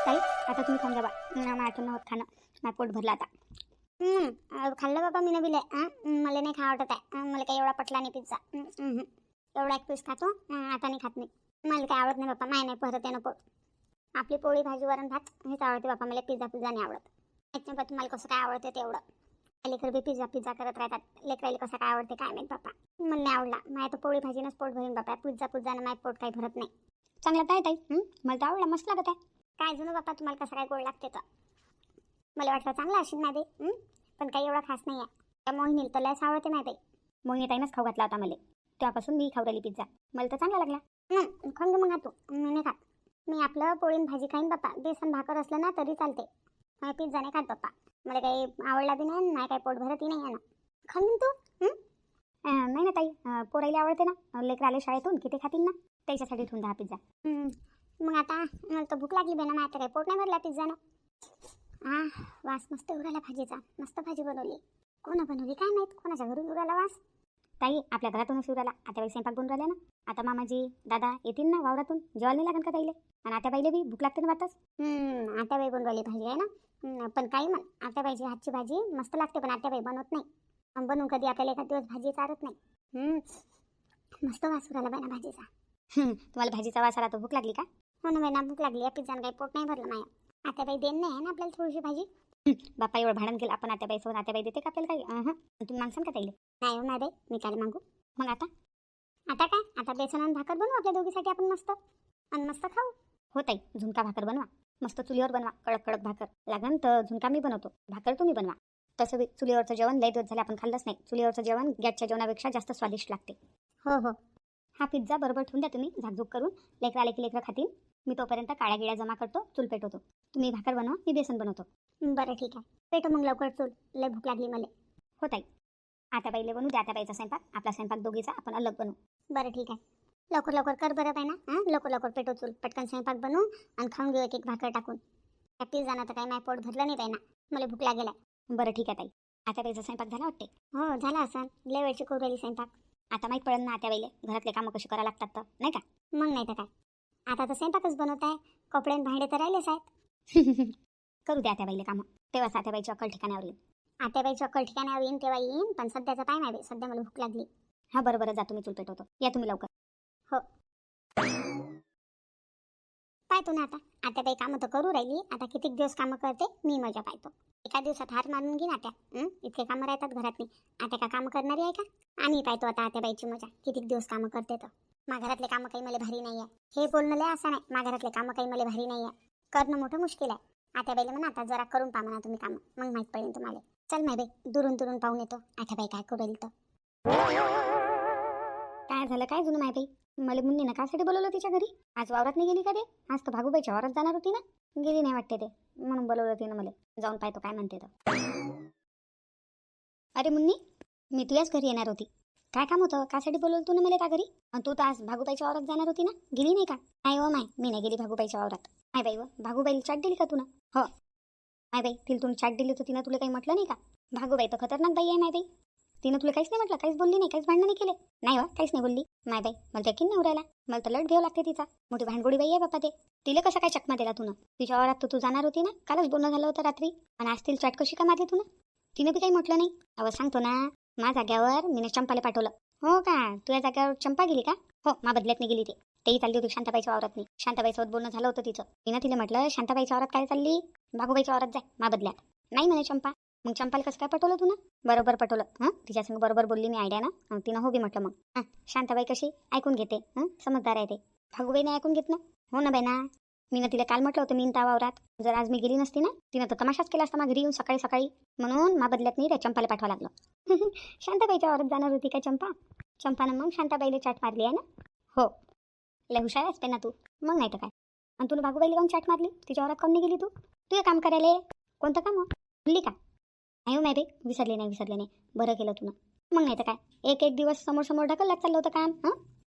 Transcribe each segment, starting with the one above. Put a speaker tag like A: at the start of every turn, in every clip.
A: ताई आता तुम्ही खाऊन जावा. माझ्यातून नव्हतं खाणं. माझं पोट भरलं आता. खाल्लं बाबा मी नविले. मला नाही खा वाटत आहे. मला काही एवढा पटला नाही पिझ्झा. एवढा एक पीस खातो. आता नाही खात मी. मला काही आवडत नाही बापा. माय नाही भरत आहे ना पोट. आपली पोळी भाजी वरण भात हेच आवडते बापा. मला पिझ्झा नाही आवडत. माहित नाही तुम्हाला कसं काय आवडते तेवढं. लेकर बी पिझ्झा करत राहतात. लेकराला कसं काय आवडते काय माहित बापा. मला नाही आवडला. माझ्या तर पोळी भाजीनंच पोट भरीन बापा. पिझ्झानं माझं पोट काही भरत नाही. चांगला काय ताई. मला तर आवडला. मस्त लागत आहे. काय जुनं बापा तुम्हाला कसं काय गोड लागते तर. मला वाटलं चांगला असेल ना ते. पण काही एवढा खास नाही आहे. त्या मोहिनीला तर लयच आवडते ना ते. मोहिनी ताईनंच खाऊ घातला होता मला. तेव्हापासून मी खाऊ राहिली पिझ्झा. मला तर चांगला लागला. खाऊन घे मग तू. मी नाही खात. मी आपलं पोळीन भाजी खाईन बापा. बेसन भाकर असलं ना तरी चालते. पिझ्झा नाही खात बाप्पा. मला काही आवडला बी नाही. नाही काही पोट भरतही नाही आहे ना. खाऊन तू. नाही ना ताई. पोरायला आवडते ना. लेकर आले शाळेतून किती खातील ना. त्याच्यासाठी ठेवून दहा पिझ्झा. मग आता मला तर भूक लागली बेना. आता काही पोट नाही भरला पिझ्झानं. वास मस्त उराला भाजीचा. मस्त भाजी बनवली. कोणा बनवली काय माहित. कोणाच्या घरून उराला वास. ताई आपल्या घरातूनच उराला. आता बाई स्वयंपाक बनवून राहिला ना. आता मामाजी दादा येतील ना वावरातून. जेवायला नाही लागेल का ताईले. आणि आता बाईले बी भूक लागते ना वाटच. आता बाई बनवली भाजी आहे ना. पण काही म्हण आता बाईची हातची भाजी मस्त लागते. पण आता बाई बनवत नाही. बनवून कधी आपल्याला एखाद दिवस भाजी चारत नाही. मस्त वास उराला बाई ना भाजीचा. तुम्हाला भाजीचा वास आला तर भूक लागली का. हो ना बाई ना भूक लागली. या पिझ्झानं काही पोट नाही भरलं माया. आता बाई देण नाही आहे ना आपल्याला थोडीशी भाजी. बाप्पा एवढं भांडण केलं आपण आता बाईसोबत. आता बाई देते का आपल्याला काही. तुम्ही मागसान का ताईले. नाही हो ना बाई मी काय मागू. मग आता काय. आता बेसन आणि भाकर बनवू आपल्या दोघीसाठी आपण मस्त. आणि मस्त खाऊ. हो ताई झुणका भाकर बनवा. मस्त चुलीवर बनवा. कडक कडक भाकर लागन तर झुणका मी बनवतो. भाकर तुम्ही बनवा. तसं बी चुलीवरचं जेवण लई दिवस झाले आपण खाल्लंच नाही. चुलीवरचं जेवण गॅसच्या जेवणापेक्षा जास्त स्वादिष्ट लागते. हो. हा पिझ्झा बरोबर ठेवून द्या तुम्ही झाकझूक करून. लेकर आले की लेकर खातील. मी तोपर्यंत काळ्या गिळ्या जमा करतो. चूल पेटवतो. तुम्ही भाकर बनवा. मी बेसन बनवतो. बरं ठीक आहे. पेटो मग लवकर चूल. लय भूक लागली मला. हो ताई. आता बाईले बनवू द्या. आता बाईचा स्वयंपाक. आपला स्वयंपाक दोघीचा आपण अलग बनवू. बरं ठीक आहे. लवकर कर बरं बाई ना. लवकर पेटो चूल. पटकन स्वयंपाक बनवू आणि खाऊन घेऊ एक भाकर टाकून. त्या पिझ्झानं तर काही माझं पोट भरलं नाही बाई ना. मला भूक लागेल आहे. बरं ठीक आहे ताई. आता बाईचा स्वयंपाक झाला वाटते. हो झाला असं. लय वेळची करू राहिली स्वयंपाक. आता माहीत पडेल ना आता बाईले घरातले कामं कशी करायला लागतात तर नाही का. मग नाही तर काय. आता तर स्वयंपाकच बनवत आहे. कपडे आणि भांडे तर राहिलेच आहेत. करू द्या त्या बाईले कामं. तेव्हाच आता बाईची अक्कल ठिकाणावर येईल. आता बाईची अक्कल ठिकाणावर येईन तेव्हा येईन. पण सध्याचा टाईम आहे. सध्या मला भूक लागली. हा बरं जा तुम्ही चूल पेटवतो. या तुम्ही लवकर. हो पाहतो ना आता बाई कामं तर करू राहिली. आता किती दिवस कामं करते मी मजा पाहतो. एका दिवसात हार मारून घेईन आता. इतके कामं राहतात घरातली. आता का कामं करणारी आहे का. आम्ही पाहतो आता बाईची मजा. किती दिवस कामं करते तर. मा घरातले कामं काही मला भारी नाही आहे. हे बोलणं लय असं नाही. मा घरातले कामं काही मला भारी नाही आहे. करणं मोठं मुश्किल आहे. आता बाईला म्हणा आता जरा करून पहा म्हणा तुम्ही कामं. मग माहीत पडेल तुम्हाला. चल माय बाई दुरून पाहून येतो. आता बाई काय करू राहील तर. काय झालं काय जुनं माय बाई. मला मुन्नीनं कासाठी बोलवलं तिच्या घरी. आज वावरात नाही गेली का ते. आज तर भागूबाईच्या वावरात जाणार होती ना. गेली नाही वाटते ते. म्हणून बोलवलं तिनं मला. जाऊन पाहतो काय म्हणते तर. अरे मुन्नी मी तुझ्याच घरी येणार होती. काय काम होतं. कासाठी बोलवलं तू ना मला का घरी. आणि तू तर आज भागूबाईच्या वावरात जाणार होती ना. गेली नाही का. नाही हो माय मी नाही गेली भागूबाईच्या वावरात. माय बाई भागूबाईला चाट दिली का तू ना. हो माय बाई तिला तुम्ही चाट दिली होती तिनं तुला काही म्हटलं नाही का. भागूबाई तर खतरनाक बाई आहे माय बाई. तिनं तुला काहीच नाही म्हटलं. काहीच बोलली नाही. काहीच भांडण नाही केले. नाही हो काहीच नाही बोलली. माय बाई मला त्या किन नवऱ्याला. मला तर लट घ्यावं लागते तिचा. मोठी भांडगोडी बाई आहे बाप्पा ते. तिला कसा काय चकमा दिला तुनं. तिच्या वावरात तू जाणार होती ना. कालच बोलणं झालं होतं रात्री. आणि आज तिला चाट कशी का मारली तुनं. तिनं बी काही म्हटलं नाही. अहो सांगतो ना माझ्या जाग्यावर मीनं चंपाला पाठवलं. हो का तुझ्या जाग्यावर चंपा गेली का. हो मा बदल्यात नाही गेली ते. तेही चालली होती शांताबाईच्या वावरात. नाही शांताबाईसोबत बोलणं झालं होतं तिचं. तिनं म्हटलं शांताबाईच्या वावरात काय चालली. भागूबाईच्या वावरात जाय मा बदल्यात. नाही म्हणे चंपा. मग चंपाला कसं काय पटवलं तू ना. बरोबर पटवलं. तिच्या संग बरोबर बोलली मी आयडिया ना. तिनं हो बी म्हटलं मग. शांताबाई कशी ऐकून घेते. समजदार आहे ते. भागूबाईने ऐकून घेत ना. हो ना बाई ना. मीनं तिला काल म्हटलं होतं मी त्या वावरात. जर आज मी गेली नसती ना तिनं तर तमाशाच केला असता. घरी येऊन सकाळी म्हणून मा बदल्यात नाही त्या चंपाला पाठवा लागलं. शांताबाईच्या वावरात जाणार होती काय चंपानं मग शांताबाईला चाट मारली आहे ना. हो लय हुशार आहेस पे ना तू. मग नाही तर काय. आणि तुला भागूबाईला काऊन चाट मारली. तिच्या वावरात काऊन नाही गेली तू. हे काम करायला. कोणतं काम बोलली का. नाही हो माय बाई विसरले नाही. बरं केलं तुला. मग नाही तर काय. एक दिवस समोर ढकलत चाललं होतं काम.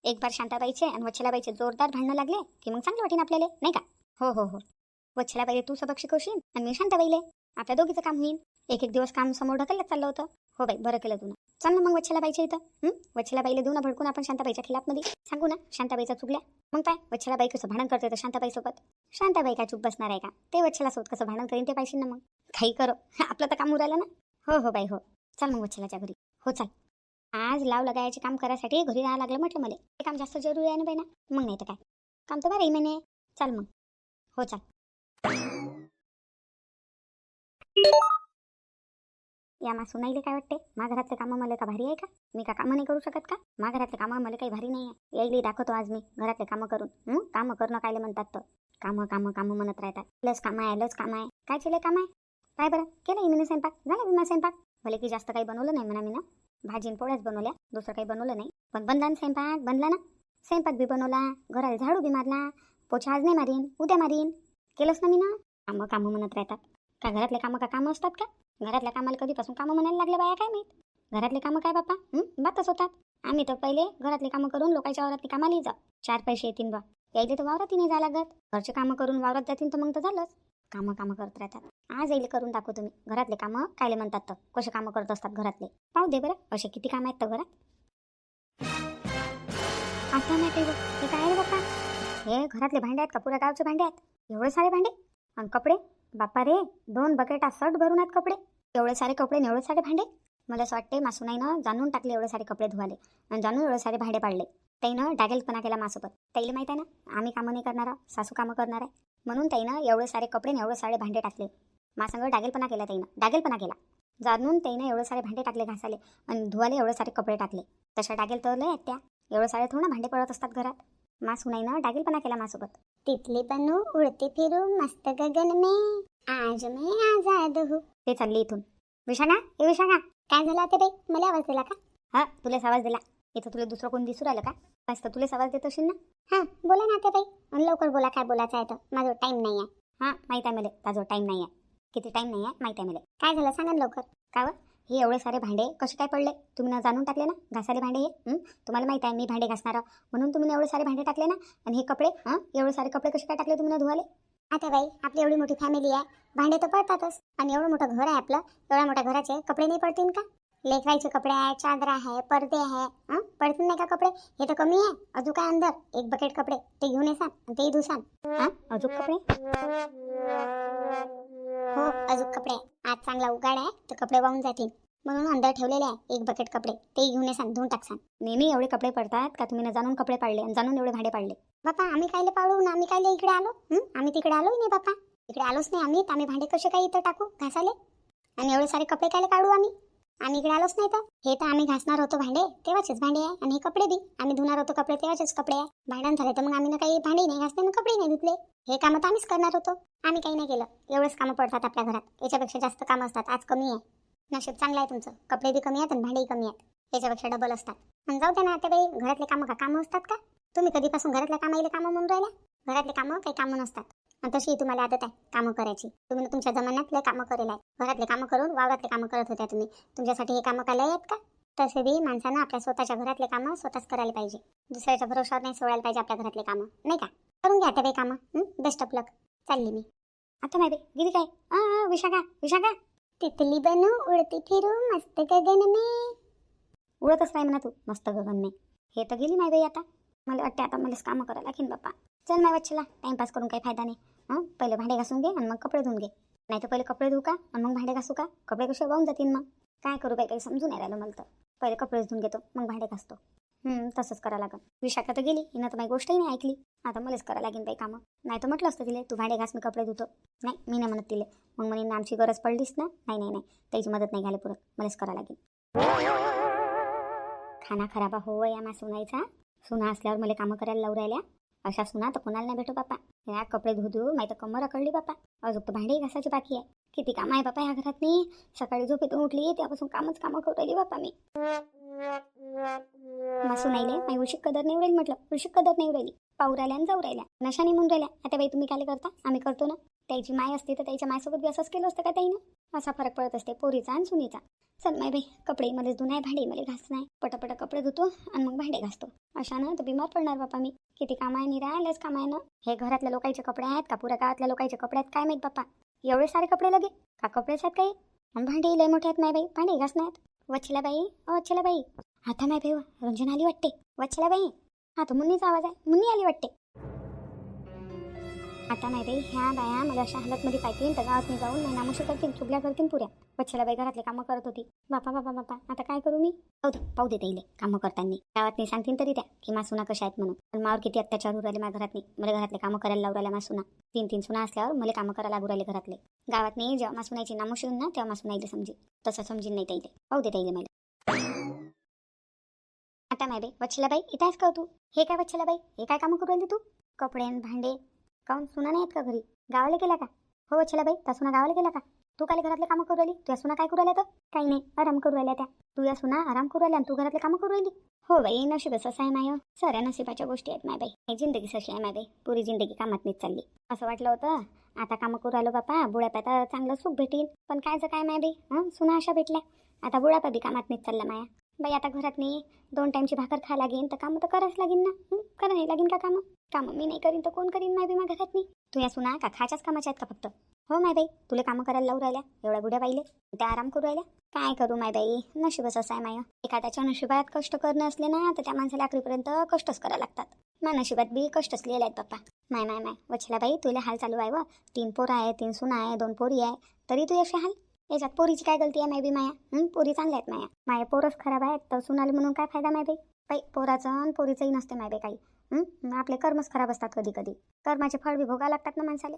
A: एक बार शांताबाईचे आणि वच्छलाबाईचे जोरदार भांडणं लागले की मग चांगलं वाटेन आपल्याला नाही का. हो वच्छलाबाईले तू सबक शिकवशील आणि मी शांताबाईले. आपल्या दोघीचं काम होईल. एक दिवस काम समोर ढकलत चाललं होतं. हो बाई, बरं केलं तू ना. चल ना मग वच्छलाबाईच्या इथं. वच्छलाबाईला देऊ ना भडकून आपण शांताबाईच्या खिलाफमध्ये. सांगू ना शांताबाईचा चुकल्या. मग काय वच्छलाबाई कसं भांडण करते तर शांताबाईसोबत. शांताबाई काय चूप बसणार आहे का? ते वच्छलासोबत कसं भांडण करीन ते पाहिजे ना मग. काही करो आपलं तर काम उरालं ना. हो हो बाई हो. चल मग वच्छलाच्या घरी. हो चल. आज लाव लगायचे काम करायसाठी घरी राहावं लागलं म्हटलं मला. ते काम जास्त जरुरी आहे ना बाई ना. मग नाही तर काय. काम तर बरं महिने. चल मग. हो चल. या मा सुनाईले काय वाटते? मा घरातले कामं मला का भारी आहे का? मी का कामं नाही करू शकत का? मा घरातले कामं मला काही भारी नाही आहे. यायला दाखवतो आज मी घरातले कामं करून. कामं करणं कायले म्हणतात तर. कामं कामं कामं म्हणत राहतात. लस काम आहे, लस काम आहे. काय केलं काम आहे? काय बरं केलं मी स्वयंपाक? झाला मी स्वयंपाक. भले की जास्त काही बनवलं नाही म्हणा मी ना. भाजीन पोळ्याच बनवल्या, दुसरं काही बनवलं नाही. पण बनला ना स्वयंपाक, बनला ना. स्वयंपाक बी बनवला, घराला झाडू बी मारला. पोछा आज नाही मारीन, उद्या मारीन. केलंच ना मी ना. कामं कामं म्हणत राहतात. का घरातले कामं का कामं असतात का? घरातल्या कामाला कधीपासून कामं म्हणायला लागले बाया काय माहीत. घरातले कामं काय बापा बातच होतात. आम्ही तर पहिले घरातले कामं करून लोकांच्या वावरातली कामाला जा. 4 पैसे येतील बा. यायले तर वावरातही नाही जा लागत. घरचे कामं करून वावरात जातील तर मग तर झालंच. कामं कामं करत राहतात. आज येईल करून दाखवतो तुम्ही घरातले कामं कायले म्हणतात तर कसे कामं करत असतात घरातले. पाहू दे बरं असे किती कामं आहेत तर घरात. आता नाही काही हे काय रे बाप्पा. हे घरातले भांडे आहेत का पुऱ्या गावचे भांडे आहेत? एवढे सारे भांडे आणि कपडे. बाप्पा रे 2 बकेटा सर्ट भरून आहेत कपडे. एवढे सारे कपडे आणि एवढे सारे भांडे. मला असं वाटते मासूनाईनं जाणून टाकले एवढे सारे कपडे धुवाले आणि जाणून एवढे सारे भांडे पाडले. त्याईनं डागेलपणा केला मासोबत. त्याला माहीत आहे ना आम्ही कामं नाही करणार, सासू कामं करणार आहे म्हणून त्याईनं एवढे सारे कपडे आणि एवढे सारे भांडे टाकले. मासंग डागेलपणा केला त्याईनं, डागेलपणा केला. जाणून त्याईनं एवढे सारे भांडे टाकले घासाले आणि धुवाले एवढे सारे कपडे टाकले. तशा डागेल तर लय आहेत त्या. एवढे सारे थोडं भांडे पडत असतात घरात. मासूनाईनं डागेलपणा केला मासोबत. तिथली बनू उडते फिरू मस्त गगन में आज मैं आजाद हूँ. ते चालली इथून. विशाखा ए विशाखा. काय झालं ते बाई? मला आवाज दिला का? हा तुलाच आवाज दिला. इथं तुला दुसरं कोण दिसू राहिलं का? मस्त तुलाच आवाज देत असेल ना. हा बोला ना ते बाई. लवकर बोला काय बोलायचं आहे तर. माझं टाईम नाही आहे. हा माहीत आहे मला माझं टाईम नाही आहे. किती टाईम नाही आहे माहीत आहे मला. काय झालं सांगा लवकर. का हे एवढे सारे भांडे कसे काय पडले? तुम्ही ना जाणून टाकले ना घासाले भांडे हे. तुम्हाला माहित आहे मी भांडे घासणार म्हणून तुम्ही एवढे सारे भांडे टाकले ना. आणि हे कपडे एवढे सारे कपडे कसे काय टाकले तुम्ही ना धुवाले? आता बाई आपली एवढी मोठी फॅमिली आहे, भांडे तर पडतातच. आणि एवढं मोठं घर आहे आपलं, एवढ्या मोठ्या घराचे कपडे नाही पडतील का? लेकरायचे कपडे आहे, चादर आहे, पडदे आहे, पडतील नाही का कपडे? हे तर कमी आहे. अजून काय अंदर 1 बकेट कपडे ते घेऊन येसान आणि तेही धुसान. अजून कपडे हो अजून कपडे. आज चांगला उगाड आहे तर कपडे वाहून जातील म्हणून अंदर ठेवलेले आहे 1 बकेट कपडे ते घेऊन येसान धुवून टाकसान. नेहमी एवढे कपडे पडतात का तुम्ही ना जाणून कपडे पाडले आणि जाणून एवढे भांडे पाडले? बापा आम्ही कायले पाडू ना, आम्ही कायले इकडे आलो? आम्ही तिकडे आलोय नाही बापा. इकडे आलोच नाही आम्ही भांडे कसे काय इथं टाकू घासाले? आणि एवढे सारे कपडे कायले काढू आम्ही? आम्ही इकडे आलोच नाही तर. हे तर आम्ही घासणार होतो भांडे तेव्हाचेच भांडे आहे आणि हे कपडे बी आम्ही धुणार होतो कपडे तेव्हाचेच कपडे आहे. भांडण झाले तर मग आम्ही ना काही भांडे नाही घासले ना कपडे नाही धुतले. हे कामं तर आम्हीच करणार होतो. आम्ही काही नाही केलं. एवढेच कामं पडतात आपल्या घरात. याच्यापेक्षा जास्त कामं असतात. आज कमी आहे. नशीब चांगलं आहे तुमचं. कपडे बी कमी आहेत आणि भांडेही कमी आहेत. याच्यापेक्षा डबल असतात. आणि जाऊ दे ना आता बाई घरातले कामं का कामं असतात का? तुम्ही कधीपासून घरातल्या कामाईले कामं म्हणून राहिल्या? घरातले कामं काही कामं नसतात. आणि तशी तुम्हाला आदत आहे कामं करायची. तुम्ही तुमच्या जमान्यातले कामं करेल आहे. घरातले कामं करून वावरातले कामं करत होत्या तुम्ही. तुमच्यासाठी हे कामं काय आहेत का? तसे बी माणसानं आपल्या स्वतःच्या घरातले कामं स्वतःच करायला पाहिजे. दुसऱ्याच्या भरोशावर नाही सोडायला पाहिजे आपल्या घरातले कामं नाही का? करून घ्या आता बाई कामं. बेस्ट ऑफ लक. चालली मी आता. नाही बाई गेली काय? विशाखा विशाखा. तितली बनू उडती फिरू मस्त गगन में. उडतच राही म्हणा तू मस्त गगन में. हे तर गेली नाही बाई आता. मला वाटते आता मलाच कामं करायला लागेल बाप्पा. चल नाही वच्छला टाइमपास करून काही फायदा नाही. पहिले भांडे घासून घे आणि मग कपडे धुवून घे. नाही तर पहिले कपडे धुऊ का आणि मग भांडे घासू का? कपडे कसे वाहून जातील मग. काय करू बाई काही समजून नाही राहिलं मला तर. पहिले कपडेच धुवून घेतो मग भांडे घासतो. तसंच करावं लागेल. विशाखा तर गेली हिनं तर माझी गोष्टही नाही ऐकली. आता मलाच करावं लागेल बाई कामं. नाही तर म्हटलं असतं तिले तू भांडे घास मी कपडे धुतो. नाही मी नाही म्हणत तिले. मग म्हणे आमची गरज पडलीच ना. नाही नाही नाही त्याची मदत नाही घ्यायला पुरत. मलाच करावं लागेल. खाना खराबा हो या मा सुनायचा. सुना असल्यावर मला कामं करायला लावू राहिल्या. अशा सुना तर कोणाला नाही भेटू बापा. या कपडे धुऊ माही तर कमर अकडली बापा. अजून तर भांडे घासायची बाकी आहे. किती काम आहे बापा ह्या घरात नाही. सकाळी झोपेतून उठली त्यापासून कामं करू राहिली बापा मी. मासू नाहीले माही उलशिक कदर नाही उरायली म्हटलं. उलशिक कदर नाही उरायली. पाऊ राहिल्या आणि जाऊ राहिल्या. नशाने म्हणून राहिल्या. आता बाई तुम्ही काय करता? आम्ही करतो ना. त्याची माय असते तर त्याच्या मायसोबत बी असंच केलं असतं का ताईनं? असा फरक पडत असते पोरीचा आणि सुनीचा. चल माय बाई कपडे मध्येच धुणं आहे भांडे मला घास नाही. पटापट कपडे धुतो आणि मग भांडे घासतो. अशा ना तर बिमार पडणार बापा मी. किती काम आहे राहिलेच काम आहे ना. हे घरातल्या लोकांचे कपडे आहेत का पुऱ्या गावातल्या लोकांचे कपडे आहेत काय माहीत बापा. एवढे सारे कपडे लगे का कपडेच आहेत काही? आणि भांडे लय मोठे आहेत नाही बाई. भांडे घास नाहीत. वच्छलाबाई, वच्छलाबाई. आता माय भाई रंजना आली वाटते. वच्छलाबाई, हा तर मुन्नीचा आवाज आहे. मुन्नी आली वाटते. आता नाही बाई, ह्या बाया मला अशा हालतमध्ये पाहिजे तर गावात मी जाऊन नाही नामोशी करतील, चुगल्या करतील पुऱ्या. वच्छलाबाई घरातले कामं करत होती. बापा बापा बापा, आता काय करू मी? पाहू दे ताईले कामं करताना. गावात नाही सांगतील तरी त्या की मासुना कशा आहेत म्हणून. पण मावर किती अत्याचार होऊ राहिले माझ्या घरात नाही. मला घरातले कामं करायला लावू राहिल्या मासुना. 3 सुना असल्यावर मला कामं करायला लागू राहिले घरातले. गावात नाही जेव्हा मासुनाची नामोशी होईल ना तेव्हा मासुनाईले समजी. तसं समजीन नाही ताईले. पाहू दे ताईले मला. आता नाही बाई, वच्छलाबाई इथं आहेस का तू? हे काय वच्छलाबाई, हे काय कामं करू राहिली तू? कपडे आणि भांडे. काऊन सुना नाही आहेत का घरी? गावाला गेला का? हो वच्छलाबाई, त्या सुना गावाला गेला का? तू काय घरातले कामं करू राहिली? तुझ्या सुना काय करू राहिल्या? तर काही नाही, आराम करू राहिल्या त्या. तू या सुना आराम करू राहिल्या आणि तू घरातले कामं करू राहिली? हो बाई, नशीब असं आहे माय. साऱ्या नशिबाच्या गोष्टी आहेत माय बाई. ही जिंदगी सशी आहे माय बाई. पुरी जिंदगी कामात नीच चालली. असं वाटलं होतं आता कामं करू राहिलो बापा, बुढ्यापाता चांगलं सुख भेटील. पण कायचं काय माय बाई, सुना अशा भेटल्या. आता बुढापा बी कामात नीच चालला माया. बाई आता घरात नाही 2 टाईमची भाकर खा लागेन तर कामं तर करावंच लागेन ना. करा नाही लागेन का कामं मी नाही करीन तर कोण करीन माय बी माझ्या घरात नाही. तू या सुना का खाच्याच कामाच्या आहेत का फक्त? हो माय बाई, तुला कामं करायला लावू राहिल्या एवढ्या बुड्या बाईले, त्या आराम करू राहिल्या. काय करू माय बाई, नशीबच असं आहे माय. एखाद्याच्या नशिबात कष्ट करणं असले ना तर त्या माणसाला आखरीपर्यंत कष्टच करायला लागतात. माझ्या नशिबात बी कष्टच लिहिले आहेत पप्पा. माय वच्छला बाई, तुला हाल चालू आहे व 3 पोरं आहे, 3 सुना आहे, 2 पोरी आहे, तरी तू असे हाल. याच्यात पोरीची काय गलती आहे माय बी माया? पोरी चांगल्या आहेत माया. माया पोरच खराब आहेत तर सुनाली म्हणून काय फायदा माय बाई? बाई पोराचं आणि पोरीचंही नसते माय बाई काही. आपले कर्मच खराब असतात कधी कधी. कर्माचे फळ बी भोगावं लागतात ना माणसाले.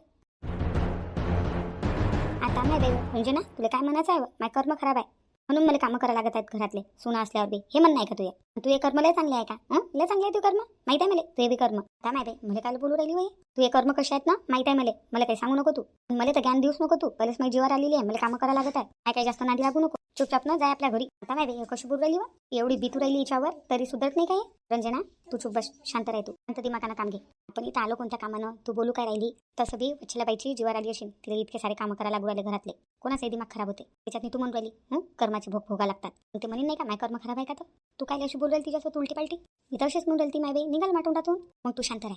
A: आता माय बाई म्हणजे ना तुला काय म्हणायचं आहे? माय कर्म खराब आहे म्हणून मला कामं करायला लागत आहेत घरातले सुना असल्यावर बी. हे म्हणणं आहे का तू हे कर्म लय चांगले आहे का? लय चांगले आहे तू कर्म, माहिती आहे मला. तू हे बी कर्म. आता माय बाई मला काय बोलू राहिली होय? तू हे कर्म कसे आहेत ना माहिती आहे मला काही सांगू नको तू. मला तर ज्ञान देऊच नको तू. पहिलेच माझी जीवावर आलेली आहे, मला कामं करायला लागत आहे. काय काही जास्त नादी लागू नको. चुपचाप ना जाय आपल्या घरी. आता माय बाई कशी बोलू राहिली व? एवढी बीतू राहिली हिच्यावर तरी सुधरत नाही काय? रंजना तू चुप बस, शांत राह तू. शांत दिमागानं काम घे. आपण इथं आलो कोणत्या कामानं? तू बोलू काय राहिली? तसं बी वच्छलाबाईची जीवावर आली असेल, तिला इतके सारे कामं करायला लागू राहिले घरातले. कोणाचाही दिमाग खराब होते त्याच्यात तू म्हणून राहिली कर्माची भोग भोगा लागतात. ते म्हणून नाही का माय कर्म खराब आहे का? तर तू काय अशी बोलू राहिली तिच्यासोबत उलटी पालटी? इथं अशीच म्हणून राहिली ती माय बाई, निघाल माटोंडातून. मग तू शांत राह.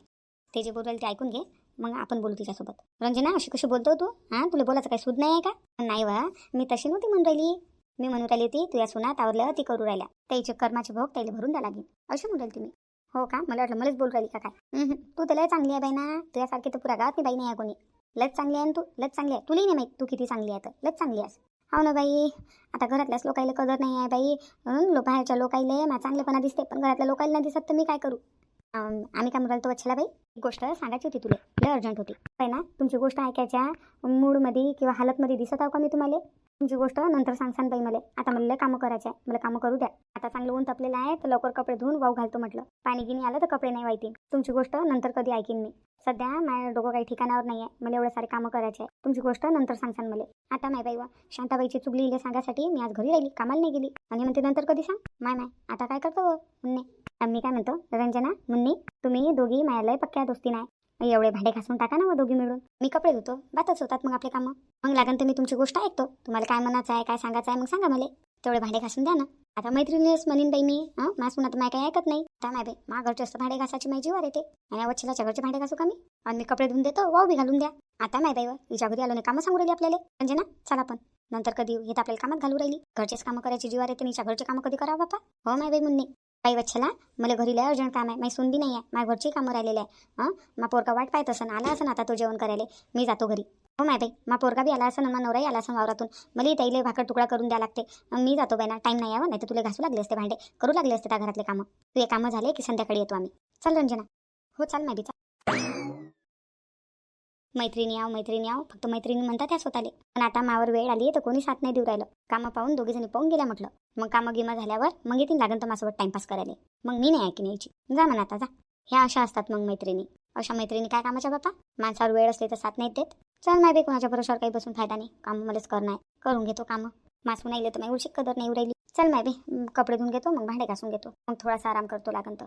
A: ते जे बोलू राहिले ते ऐकून घे, मग आपण बोलू तिच्यासोबत. रंजना अशी कशी बोलतो तू? तुला बोलायचं काही सूद नाही आहे का? नाही वा, मी तशी नव्हती म्हणून राहिली. मी म्हणून राहिली होती तुझ्या सुना तावरलं ती करू राहिल्या, त्याचे कर्माचे भोग त्याला भरून द्या लागेल अशी म्हणून राहिली तुम्ही. हो का? मला वाटलं मलाच बोलू राहिली का काय? तू तर लय चांगली आहे बाई ना. तुझ्यासारखी तर पुऱ्या गावात नाही बाई नाही आहे कोणी. लच चांगली आहे तू, लच चांगली आहे. तुलाही नाही माहीत तू किती चांगली आहे तर. लच चांगली आहेस. हो ना बाई, आता घरातल्याच लोकाईला कदर नाही आहे बाई. बाहेरच्या लोकाईले मा चांगलेपणा दिसते पण घरातल्या लोकाईला नाही दिसत तर मी काय करू? आम्ही काय म्हणाल तो वच्छला बाई, गोष्ट सांगायची होती तुला, लय अर्जंट होती. आहे ना, तुमची गोष्ट ऐकायच्या मूडमध्ये किंवा हालतमध्ये दिसत आहो का मी तुम्हाला? तुमची गोष्ट नंतर सांगसान बाई मला. आता मला कामं करायचं आहे, मला कामं करू द्या. आता चांगलं ऊन तपलेलं आहे तर लवकर कपडे धुवून वाहू घालतो म्हटलं. पाणी गिनी आलं तर कपडे नाही वाईतील. तुमची गोष्ट नंतर कधी ऐकीन मी. सध्या माझ्या डोकं काही ठिकाणावर नाही आहे. मला एवढे सारे कामं करायचे आहे. तुमची गोष्ट नंतर सांगसान मला. आता माय बाई वा, शांताबाईची चुगली इले सांगासाठी मी आज घरी राहिली, कामाला नाही गेली. आणि म्हणते नंतर कधी सांग. माय आता काय करतो मुन्नी? मी काय म्हणतो रंजना मुन्नी, तुम्ही दोघी मायालाही पक्क्या दोस्ती नाही. एवढे भांडे घासून टाका ना दोघी मिळून. मी कपडे धुतो, बातच होतात मग आपले कामं. मग लागन तर मी तुमची गोष्ट ऐकतो. तुम्हाला काय म्हणायचं आहे, काय सांगायचं आहे मग सांगा मला. तेवढे भांडे घासून द्या ना. आता मैत्रिणीच म्हणीन बाई मी, मासून आता माय काही ऐकत नाही. आता माय बाई मा घरचे असतं भांडे घासाची माझी जीवावर येते. आणि वच्छलाच्या घरचे भांडे घासू का मी? आणि मी कपडे धुवून देतो, वाव बी घालून द्या. आता माय बाई हिच्या घरी आलो नाही कामं सांगू राहिली आपल्याला. म्हणजे ना चला पण नंतर कधी येत आपल्याला कामात घालू राहिली. घरचेच कामं करायची जीवावर येते, हिच्या घरचे कामं कधी करावं बापा? हो माय बाई मुन्नी. बाई वच्छला मला घरी लय अर्जंट काम आहे. माझी सून बी नाही आहे, माझ्या घरची कामं राहिलेले आहे. मा पोरगा वाट पाहत असं आला असं आता तो जेवण करायला. मी जातो घरी. हो माय बाई, मा पोरगा बी आला असं मा नवराही आला असं वावरातून. मला त्याईले भाकर तुकडा करून द्या लागते. मी जातो बाई ना, टाईम नाही यावं नाही तर तुला घासू लागले असते भांडे, करू लागले असते त्या घरातले कामं. तू हे कामं झाले की संध्याकाळी येतो आम्ही. चल रंजना. हो चाल माय बी चाल. मैत्रिणी आव फक्त मैत्रिणी म्हणतात त्या स्वतःले. पण आता मावर वेळ आली तर कोणी साथ नाही देऊ राहिलं. कामं पाहून दोघी जणी पाहून गेल्या म्हटलं. मग कामं गिमं झाल्यावर मग येतील लागन तर माझ्यासोबत टाइमपास करायला. मग मी नाही ऐकून यायची. जा म्हणा आता जा. ह्या अशा असतात मग मैत्रिणी. अशा मैत्रिणी काय कामाच्या बापा? माणसावर वेळ असले तर साथ नाहीत देत. चल माय बी कोणाच्या भरोशावर काही बसून फायदा नाही. कामं मलाच करणं आहे, करून घेतो कामं. मासून आले तर नाही उलशी कदर नाही उरायली. चल माय बी कपडे धुवून घेतो, मग भांडे घासून घेतो, मग थोडासा आराम करतो लागन तर.